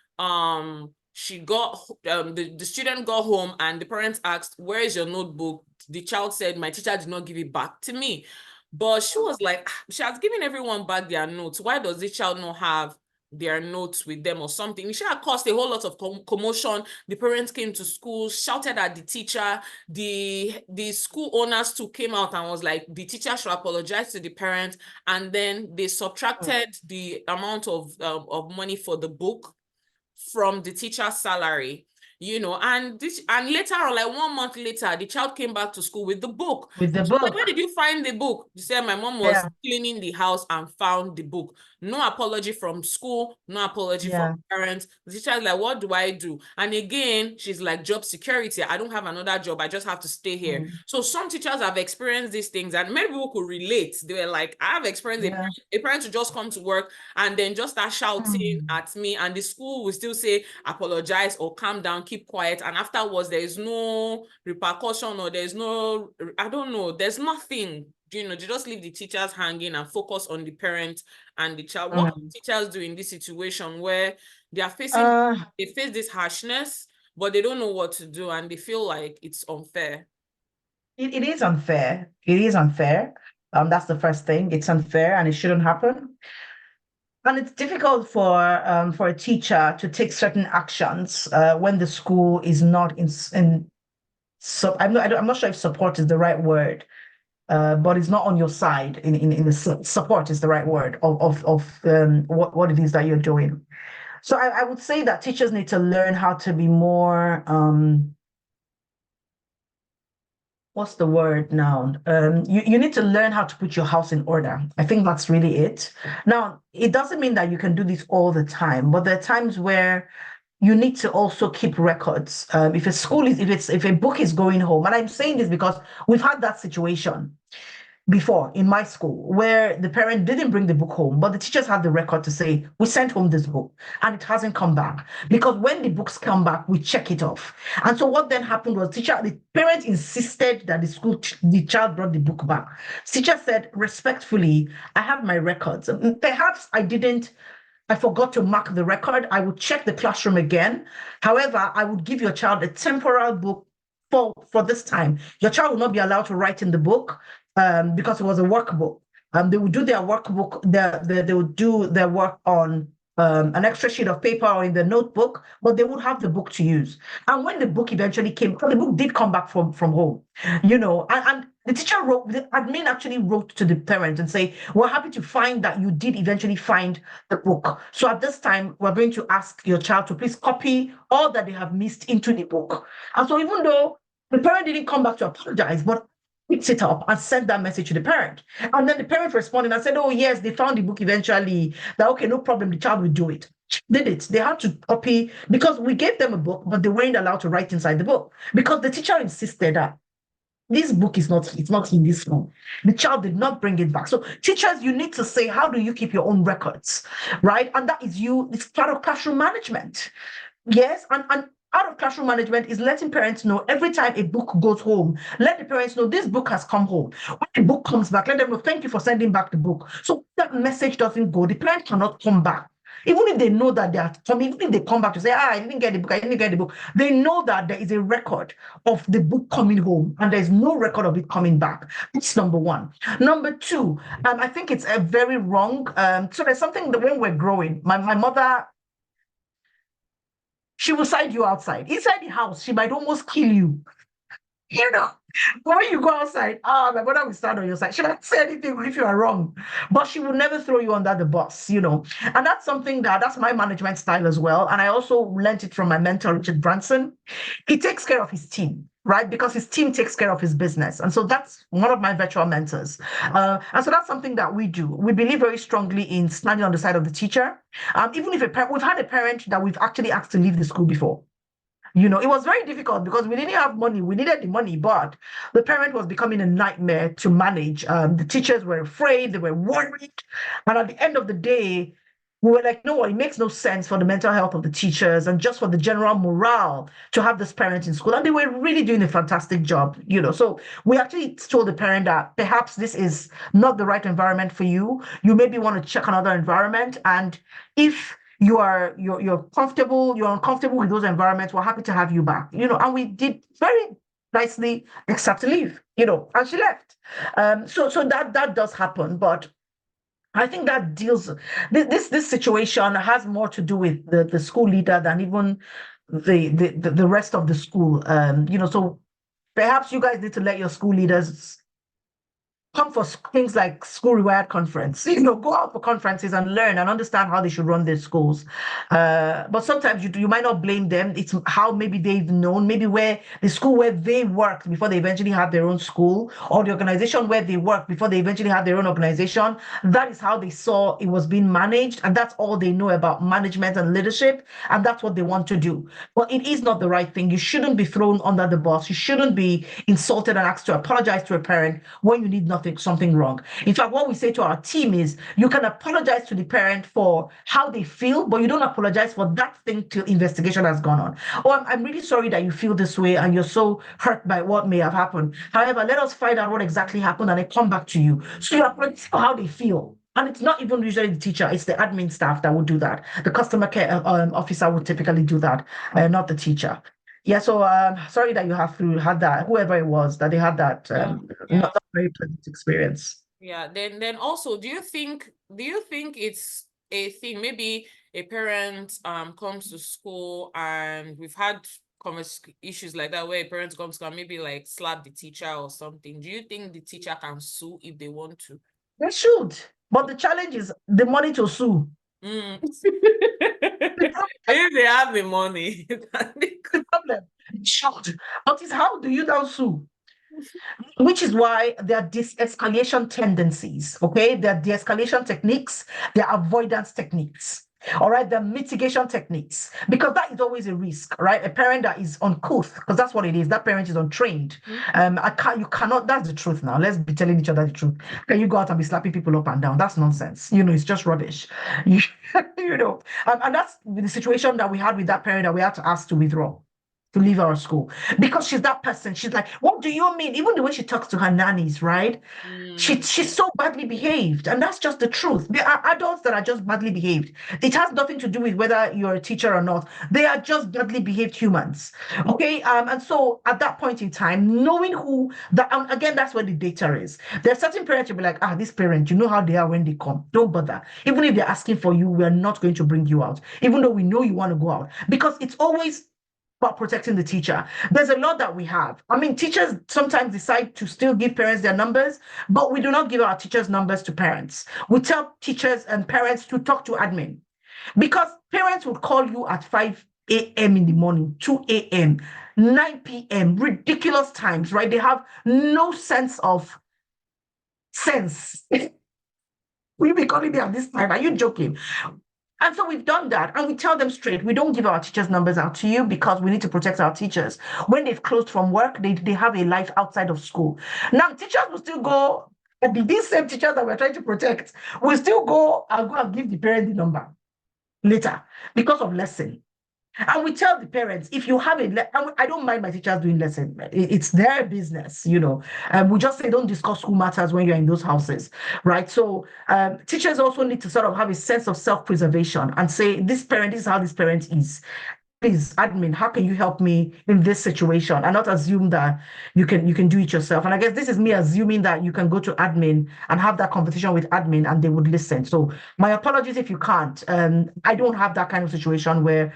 she got the student got home and the parents asked, where is your notebook? The child said, my teacher did not give it back to me. But she was like, she has given everyone back their notes, why does this child not have their notes with them or something? It should have caused a whole lot of commotion. The parents came to school, shouted at the teacher. The school owners too came out and was like, the teacher should apologize to the parents. And then they subtracted the amount of money for the book from the teacher's salary. And later on, like 1 month later, the child came back to school with the book. With the Like, where did book. you find the book? She said, my mom was Yeah, cleaning the house and found the book. No apology from school, no apology from yeah. parents. The teacher's like, what do I do? And again, she's like, job security. I don't have another job. I just have to stay here. Mm. So some teachers have experienced these things, and many people could relate. They were like, I have experienced Yeah. a parent to just come to work and then just start shouting Mm. at me, and the school will still say, apologize or calm down, keep quiet. And afterwards, there is no repercussion, or there's no, I don't know, there's nothing. They just leave the teachers hanging and focus on the parent and the child. What can Mm. teachers do in this situation where they are Uh, they face this harshness, but they don't know what to do and they feel like it's unfair? it is unfair. It is unfair. That's the first thing. It's unfair and it shouldn't happen. And it's difficult for a teacher to take certain actions when the school is not in so I'm not sure if support is the right word, but it's not on your side in the support is the right word of what it is that you're doing. So I would say that teachers need to learn how to be more what's the word now? You need to learn how to put your house in order. I think that's really it. Now, it doesn't mean that you can do this all the time, but there are times where you need to also keep records. If a school is, if a book is going home, and I'm saying this because we've had that situation before in my school where the parent didn't bring the book home, but the teachers had the record to say, we sent home this book and it hasn't come back. Because when the books come back, we check it off. And so what then happened was the parent insisted that the child brought the book back. Teacher said, respectfully, I have my records. Perhaps I forgot to mark the record. I would check the classroom again. However, I would give your child a temporal book for this time. Your child will not be allowed to write in the book because it was a workbook. They would do their workbook, they would do their work on an extra sheet of paper or in the notebook, but they would have the book to use. And when the book eventually came, because the book did come back from home, and the teacher wrote, the admin actually wrote to the parent and say, we're happy to find that you did eventually find the book. So at this time, we're going to ask your child to please copy all that they have missed into the book. And so even though the parent didn't come back to apologize, but picked it up and sent that message to the parent. And then the parent responded and said, oh, yes, they found the book eventually. That, okay, no problem, the child will do it. Did it. They had to copy because we gave them a book, but they weren't allowed to write inside the book because the teacher insisted that this book is not, it's not in this form. The child did not bring it back. So teachers, you need to say, how do you keep your own records, right? And that is it's part of classroom management. Yes, and out of classroom management is letting parents know every time a book goes home, let the parents know this book has come home. When the book comes back, let them know, thank you for sending back the book. So that message doesn't go. The parent cannot come back. Even if they know that they are coming, even if they come back to say, I didn't get the book, I didn't get the book, they know that there is a record of the book coming home and there's no record of it coming back. That's number one. Number two, I think it's a very wrong. So there's something that when we're growing, my mother, she will side you outside. Inside the house, she might almost kill you. You know, but when you go outside, my mother will stand on your side. She won't say anything if you are wrong, but she will never throw you under the bus. And that's something that's my management style as well. And I also learned it from my mentor, Richard Branson. He takes care of his team, right? Because his team takes care of his business. And so that's one of my virtual mentors. And so that's something that we do. We believe very strongly in standing on the side of the teacher. Even if we've had a parent that we've actually asked to leave the school before. It was very difficult because we didn't have money. We needed the money, but the parent was becoming a nightmare to manage. The teachers were afraid, they were worried. And at the end of the day, we were like, no, it makes no sense for the mental health of the teachers and just for the general morale to have this parent in school. And they were really doing a fantastic job. So we actually told the parent that perhaps this is not the right environment for you. You maybe want to check another environment. And if you're comfortable, you're uncomfortable with those environments, we're happy to have you back. And we did very nicely accept to leave, and she left. So that does happen, but I think that this situation has more to do with the school leader than even the rest of the school. So perhaps you guys need to let your school leaders come for things like school rewired conference, go out for conferences and learn and understand how they should run their schools. But sometimes you might not blame them. It's how maybe they've known, maybe where the school where they worked before they eventually had their own school, or the organization where they worked before they eventually had their own organization. That is how they saw it was being managed. And that's all they know about management and leadership. And that's what they want to do. But it is not the right thing. You shouldn't be thrown under the bus. You shouldn't be insulted and asked to apologize to a parent when you need something wrong. In fact, what we say to our team is you can apologize to the parent for how they feel, but you don't apologize for that thing till investigation has gone on. Oh, I'm really sorry that you feel this way and you're so hurt by what may have happened. However, let us find out what exactly happened and I come back to you. So you apologize for how they feel. And it's not even usually the teacher, it's the admin staff that would do that. The customer care officer would typically do that, not the teacher. Yeah, so sorry that you had that, whoever it was, that they had that not very pleasant experience. Yeah, then also, do you think it's a thing. Maybe a parent comes to school, and we've had issues like that where a parent comes to maybe like slap the teacher or something. Do you think the teacher can sue if they want to? They should. But the challenge is the money to sue. Mm. If they have the money, The problem. It should. But it's how do you now sue? Which is why there are de-escalation tendencies, okay? There are de-escalation techniques, there are avoidance techniques, all right? There are mitigation techniques, because that is always a risk, right? A parent that is uncouth, because that's what it is, that parent is untrained. You cannot, that's the truth now. Let's be telling each other the truth. Can you go out and be slapping people up and down? That's nonsense. It's just rubbish. And that's the situation that we had with that parent that we had to ask to withdraw, to leave our school, because she's that person. She's like, what do you mean? Even the way she talks to her nannies, right? She's so badly behaved, and that's just the truth. There are adults that are just badly behaved. It has nothing to do with whether you're a teacher or not. They are just badly behaved humans. Okay. And so at that point in time, knowing who that, again, that's where the data is. There are certain parents you'll be like, this parent, you know how they are when they come. Don't bother. Even if they're asking for you, we're not going to bring you out, even though we know you want to go out, because it's always about protecting the teacher. There's a lot that we have. I mean, teachers sometimes decide to still give parents their numbers, but we do not give our teachers' numbers to parents. We tell teachers and parents to talk to admin, because parents would call you at 5 a.m. in the morning, 2 a.m., 9 p.m., ridiculous times, right? They have no sense of sense. Will you be calling me at this time? Are you joking? And so we've done that, and we tell them straight, we don't give our teachers' numbers out to you because we need to protect our teachers. When they've closed from work, they have a life outside of school. Now, teachers will still go, and these same teachers that we're trying to protect will still go and give the parent the number later because of lesson. And we tell the parents, if you have I don't mind my teachers doing lesson. It's their business, we just say don't discuss school matters when you're in those houses, right? So teachers also need to sort of have a sense of self-preservation and say, this is how this parent is. Please, admin, how can you help me in this situation? And not assume that you can do it yourself. And I guess this is me assuming that you can go to admin and have that conversation with admin and they would listen. So my apologies if you can't. I don't have that kind of situation where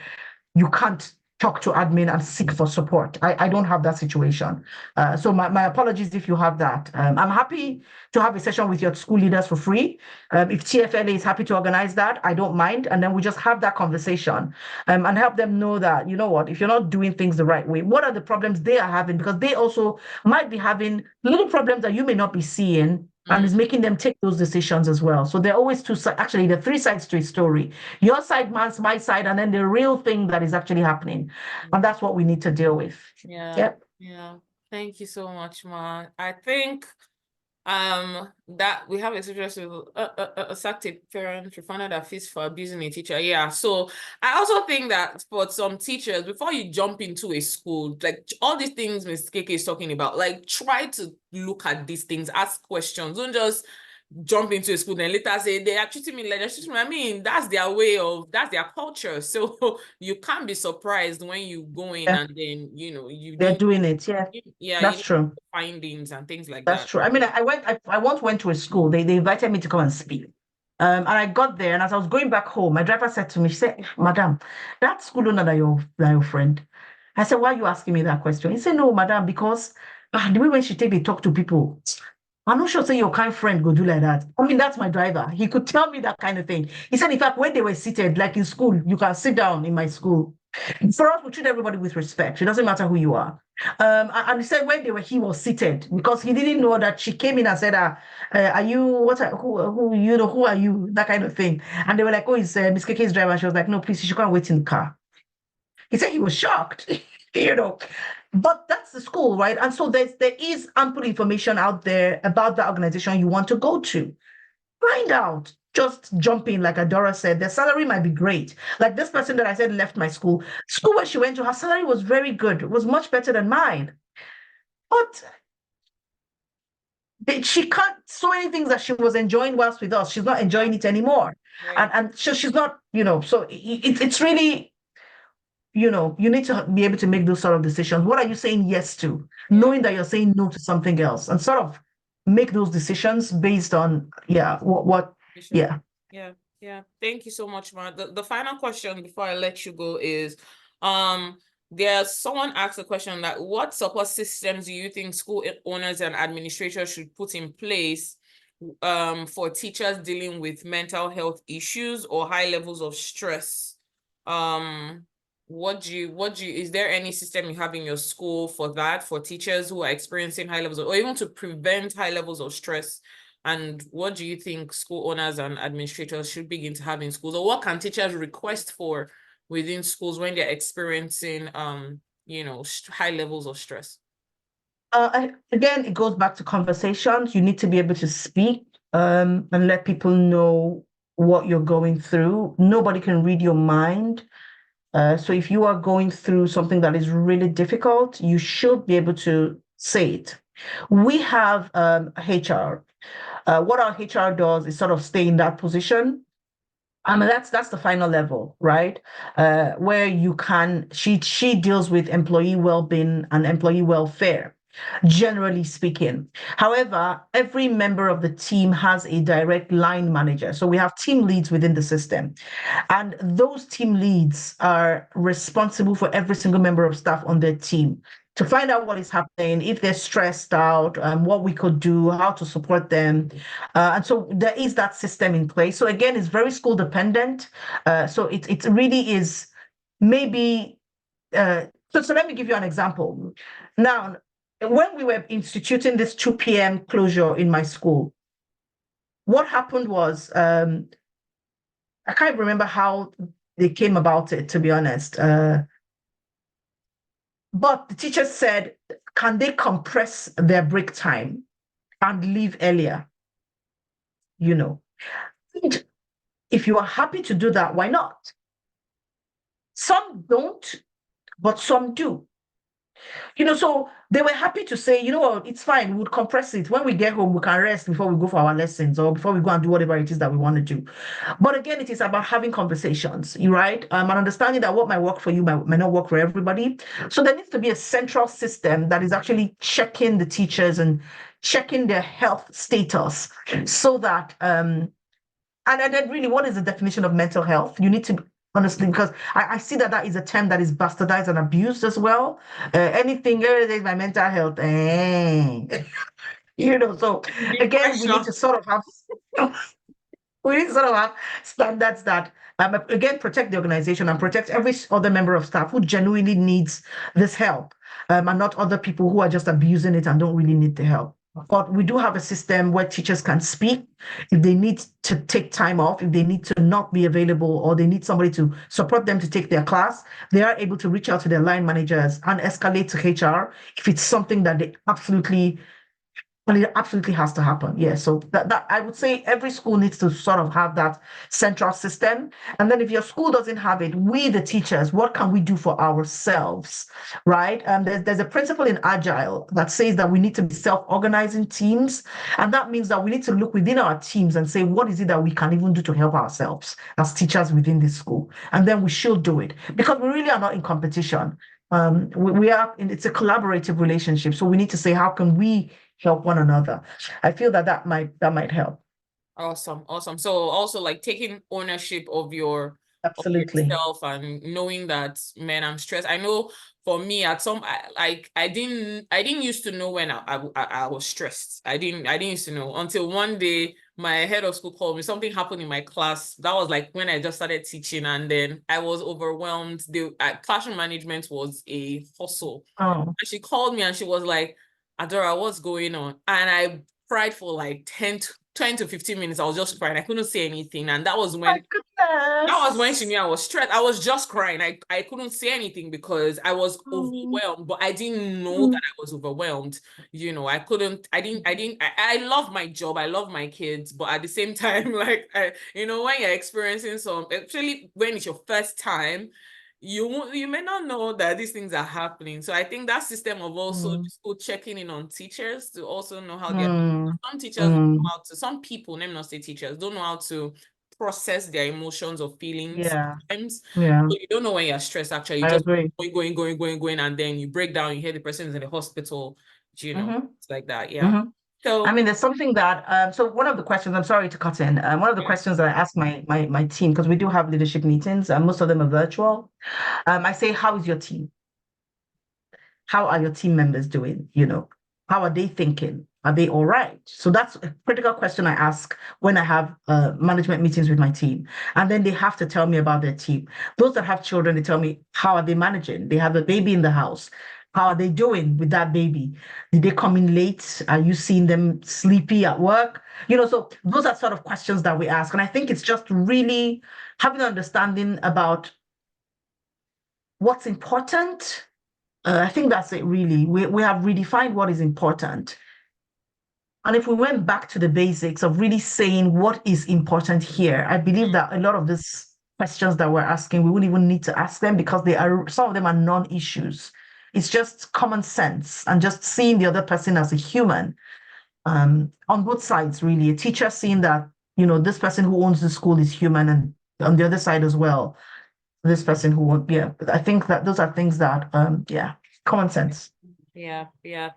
you can't talk to admin and seek for support. I don't have that situation. So my apologies if you have that. I'm happy to have a session with your school leaders for free. If TFLA is happy to organize that, I don't mind. And then we just have that conversation and help them know that, you know what, if you're not doing things the right way, what are the problems they are having? Because they also might be having little problems that you may not be seeing, and is making them take those decisions as well. So there are always actually there are three sides to a story. Your side, my side, and then the real thing that is actually happening. And that's what we need to deal with. Yeah. Yep. Yeah. Thank you so much, Ma. I think that we have a situation with a certain parent refunded their fees for abusing a teacher. Yeah. So I also think that for some teachers, before you jump into a school, like all these things Ms. KK is talking about, like try to look at these things, ask questions, don't just jump into a school then later say they are treating me like they're treating me. I mean, that's their culture. So you can't be surprised when you go in and then they're doing it. Yeah, that's true. Findings and things like that's that. True. I mean, I once went to a school. They invited me to come and speak. And I got there, and as I was going back home, my driver said to me, she said, Madam, that school owner that your friend. I said, why are you asking me that question? He said, no, madam, because the way when she they talk to people, I'm not sure say your kind friend go do like that. I mean, that's my driver. He could tell me that kind of thing. He said, in fact, when they were seated, like in school, you can sit down in my school. For us, we treat everybody with respect. It doesn't matter who you are. And he said when he was seated, because he didn't know that she came in and said, are you, who are you? That kind of thing. And they were like, oh, it's Miss KK's driver. She was like, no, please, you should go and wait in the car. He said he was shocked, But that's the school, right? And so there is ample information out there about the organization you want to go to. Find out. Just jump in, like Adora said, their salary might be great. Like this person that I said left my school where she went to, her salary was very good. It was much better than mine. But she can't, so many things that she was enjoying whilst with us, she's not enjoying it anymore. Right. And so she's not, so it's really, you need to be able to make those sort of decisions. What are you saying yes to? Yeah. Knowing that you're saying no to something else, and sort of make those decisions based on, what. Yeah. Yeah, thank you so much, Ma. The final question before I let you go is, there's someone asked a question that what support systems do you think school owners and administrators should put in place for teachers dealing with mental health issues or high levels of stress? Is there any system you have in your school for that, for teachers who are experiencing high levels of, or even to prevent high levels of stress? And what do you think school owners and administrators should begin to have in schools, or what can teachers request for within schools when they're experiencing, high levels of stress? Again, it goes back to conversations. You need to be able to speak and let people know what you're going through. Nobody can read your mind. So if you are going through something that is really difficult, you should be able to say it. We have HR. What our HR does is sort of stay in that position. I mean, that's the final level, right? Where she deals with employee well-being and employee welfare, generally speaking. However, every member of the team has a direct line manager. So we have team leads within the system. And those team leads are responsible for every single member of staff on their team to find out what is happening, if they're stressed out, what we could do, how to support them. And so there is that system in place. So again, it's very school dependent. So it really is maybe, so let me give you an example. Now, when we were instituting this 2 p.m. closure in my school, what happened was, I can't remember how they came about it, to be honest. But the teacher said, can they compress their break time and leave earlier? You know, and if you are happy to do that, why not? Some don't, but some do. So they were happy to say, you know what, it's fine, we'll compress it. When we get home, we can rest before we go for our lessons or before we go and do whatever it is that we want to do. But again, it is about having conversations, right? And understanding that what might work for you might not work for everybody. So there needs to be a central system that is actually checking the teachers and checking their health status so that and then really, what is the definition of mental health? You need to honestly, because I see that is a term that is bastardized and abused as well. Anything is my mental health. So again, we need to sort of have we need to sort of have standards that again protect the organization and protect every other member of staff who genuinely needs this help, and not other people who are just abusing it and don't really need the help. But we do have a system where teachers can speak if they need to take time off, if they need to not be available, or they need somebody to support them to take their class. They are able to reach out to their line managers and escalate to HR if it's something that they absolutely and it absolutely has to happen. Yeah. So that I would say every school needs to sort of have that central system. And then if your school doesn't have it, we, the teachers, what can we do for ourselves? Right. There's a principle in Agile that says that we need to be self-organizing teams. And that means that we need to look within our teams and say, what is it that we can even do to help ourselves as teachers within this school? And then we should do it because we really are not in competition. It's a collaborative relationship. So we need to say, how can we help one another? I feel that might help. Awesome. So also like taking ownership of Absolutely. yourself and knowing that, man, I'm stressed. I know for me at I didn't used to know when I was stressed. I didn't used to know until one day my head of school called me. Something happened in my class. That was like when I just started teaching, and then I was overwhelmed. The classroom management was a hustle. Oh, And she called me and she was like, Adora, what's going on? And I cried for like 10 to 15 minutes. I was just crying. I couldn't say anything. And my goodness. she knew I was stressed. I was just crying. I couldn't say anything because I was Mm, overwhelmed, but I didn't know mm, that I was overwhelmed. I love my job. I love my kids, but at the same time, like, when you're experiencing especially when it's your first time, you may not know that these things are happening. So I think that system of also mm, school checking in on teachers to also know how they're, mm, some teachers don't know mm. how to, some people, let me not say teachers, don't know how to process their emotions or feelings Yeah, sometimes. yeah, So you don't know when you're stressed, actually. You I just agree. going, and then you break down, you hear the person is in the hospital, Mm-hmm, it's like that. Yeah. mm-hmm. So I mean, there's something that so one of the questions, I'm sorry to cut in. One of the yeah. questions that I ask my team, because we do have leadership meetings, and most of them are virtual. I say, how is your team? How are your team members doing? How are they thinking? Are they all right? So that's a critical question I ask when I have management meetings with my team. And then they have to tell me about their team. Those that have children, they tell me, how are they managing? They have a baby in the house. How are they doing with that baby? Did they come in late? Are you seeing them sleepy at work? So those are sort of questions that we ask. And I think it's just really having an understanding about what's important. I think that's it, really. We have redefined what is important. And if we went back to the basics of really saying what is important here, I believe that a lot of these questions that we're asking, we wouldn't even need to ask them because some of them are non-issues. It's just common sense and just seeing the other person as a human. On both sides, really. A teacher seeing that, this person who owns the school is human, and on the other side as well, this person who won't, yeah. But I think that those are things that, yeah, common sense. Yeah.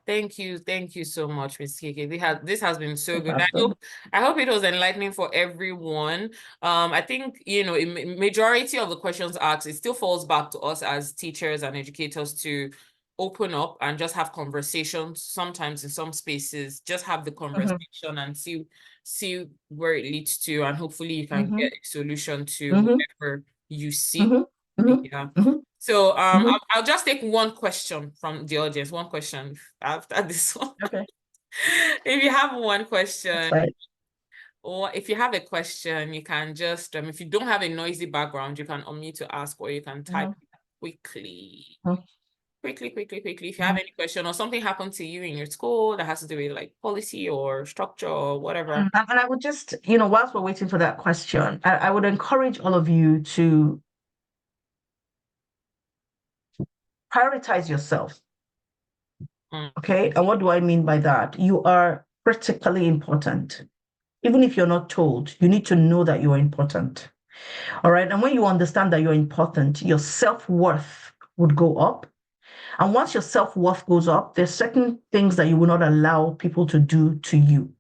Thank you. Thank you so much, Miss Kiki. This has been so No good. problem. I hope it was enlightening for everyone. I think, majority of the questions asked, it still falls back to us as teachers and educators to open up and just have conversations. Sometimes in some spaces, just have the Mhm, conversation and see where it leads to, and hopefully you can mhm, get a solution to mhm, whatever you see. mhm, mhm, Yeah. mhm, So mhm. I'll just take one question from the audience, one question after this one. Okay, If you have one that's question, right. or if you have a question, you can just if you don't have a noisy background, you can unmute to ask, or you can type Mhm, quickly. mhm, Quickly. If you have mhm. any question or something happened to you in your school that has to do with like policy or structure or whatever. And I would just, whilst we're waiting for that question, I would encourage all of you to prioritize yourself. Mm, Okay. And what do I mean by that? You are critically important. Even if you're not told, you need to know that you are important. All right. And when you understand that you're important, your self-worth would go up. And once your self-worth goes up, there's certain things that you will not allow people to do to you.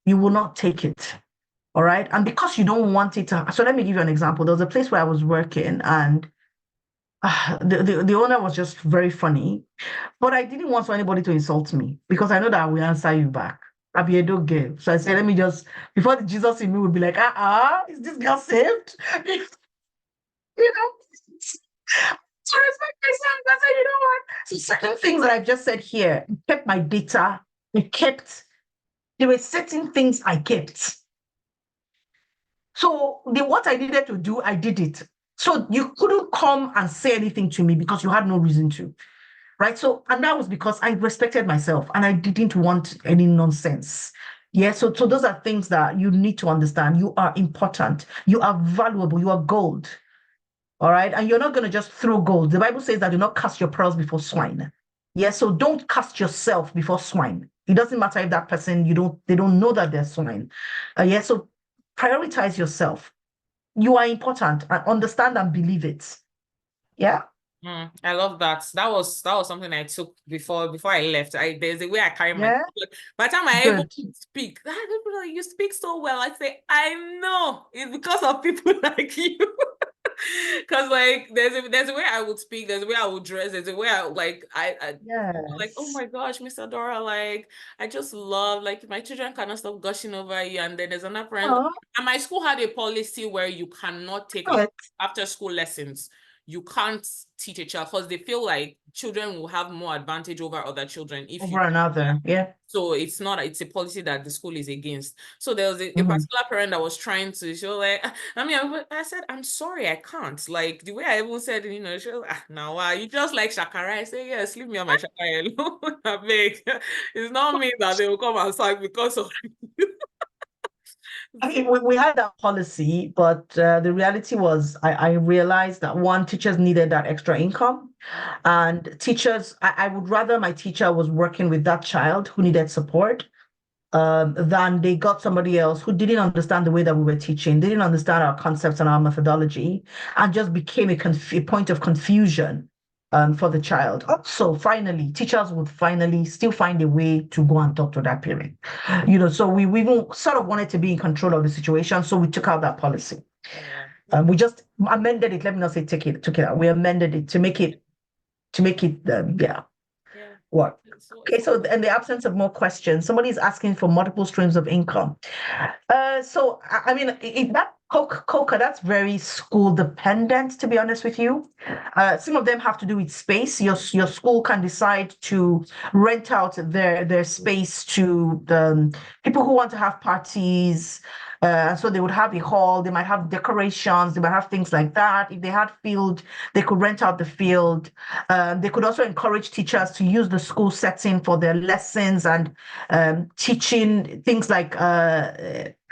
You will not take it. All right. And because you don't want it to, so let me give you an example. There was a place where I was working, and the owner was just very funny. But I didn't want anybody to insult me because I know that I will answer you back. I'll be a dog girl. So I said, let me just, before the Jesus in me would be like, is this girl saved? You know, to respect myself. I said, you know what? So certain things that I've just said here, it kept my data, there were certain things I kept. So what I needed to do, I did it. So you couldn't come and say anything to me because you had no reason to. Right. So, and that was because I respected myself and I didn't want any nonsense. Yeah. So those are things that you need to understand. You are important. You are valuable. You are gold. All right. And you're not going to just throw gold. The Bible says that do not cast your pearls before swine. Yeah. So don't cast yourself before swine. It doesn't matter if that person, they don't know that they're swine. Yeah. So prioritize yourself. You are important and understand and believe it. Yeah. I love that. That was something I took before I left. There's a way I carry my Yeah. by the time I able Good. to speak, people are like, you speak so well. I say, I know it's because of people like you. Because like there's a way I would speak, there's a way I would dress, there's a way I like I like, oh Yes. my gosh, Mr. Dora, like I just love like my children cannot stop gushing over you. And then there's another friend, Oh, and my school had a policy where you cannot take like good. after school lessons. You can't teach a child because they feel like children will have more advantage over other children if you Over do that. another. Yeah. So it's a policy that the school is against. So there was a Mhm. particular parent that was trying to show like, I said, I'm sorry, I can't. Like the way I even said, she was like, now you just like Shakara. I say, yes, leave me on my Shakara alone. I beg. It's not me that they will come and sack because of you. I mean, we had that policy, but the reality was I realized that one, teachers needed that extra income. And teachers, I would rather my teacher was working with that child who needed support than they got somebody else who didn't understand the way that we were teaching, didn't understand our concepts and our methodology, and just became a point of confusion. for the child. Also, finally, teachers would finally still find a way to go and talk to that parent. So we even sort of wanted to be in control of the situation, so we took out that policy. Yeah. We just amended it. Let me not say took it out. We amended it to make it Yeah. what? Okay, so in the absence of more questions, somebody is asking for multiple streams of income. So I mean, that Coca, that's very school dependent, to be honest with you. Some of them have to do with space. Your school can decide to rent out their space to the people who want to have parties. So they would have a hall, they might have decorations, they might have things like that. If they had field, they could rent out the field. They could also encourage teachers to use the school setting for their lessons and teaching things like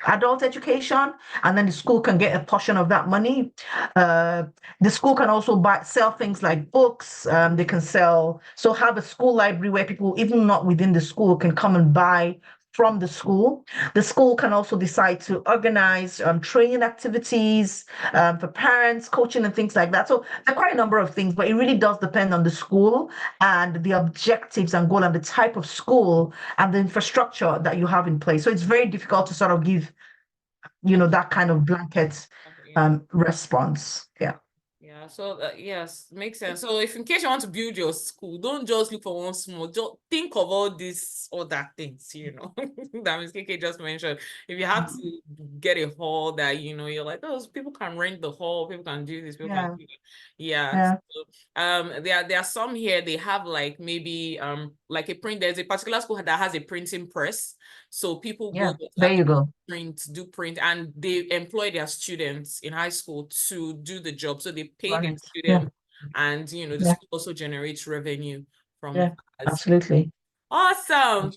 adult education, and then the school can get a portion of that money. The school can also sell things like books. They can have a school library where people, even not within the school, can come and buy from the school. The school can also decide to organize training activities for parents, coaching and things like that. So there are quite a number of things, but it really does depend on the school and the objectives and goal and the type of school and the infrastructure that you have in place. So it's very difficult to sort of give, that kind of blanket response. Yeah. Yeah, so yes, makes sense. So if in case you want to build your school, don't just look for one small, just think of all these other things, that Ms. KK just mentioned. If you have to get a hall that, you're like, oh, people can rent the hall, people can do this, people can do it. Yeah. So, there are some here, they have like maybe like there's a particular school that has a printing press. So people go there you go. do print, and they employ their students in high school to do the job. So they pay their students, and the school also generates revenue from that. Absolutely. Awesome.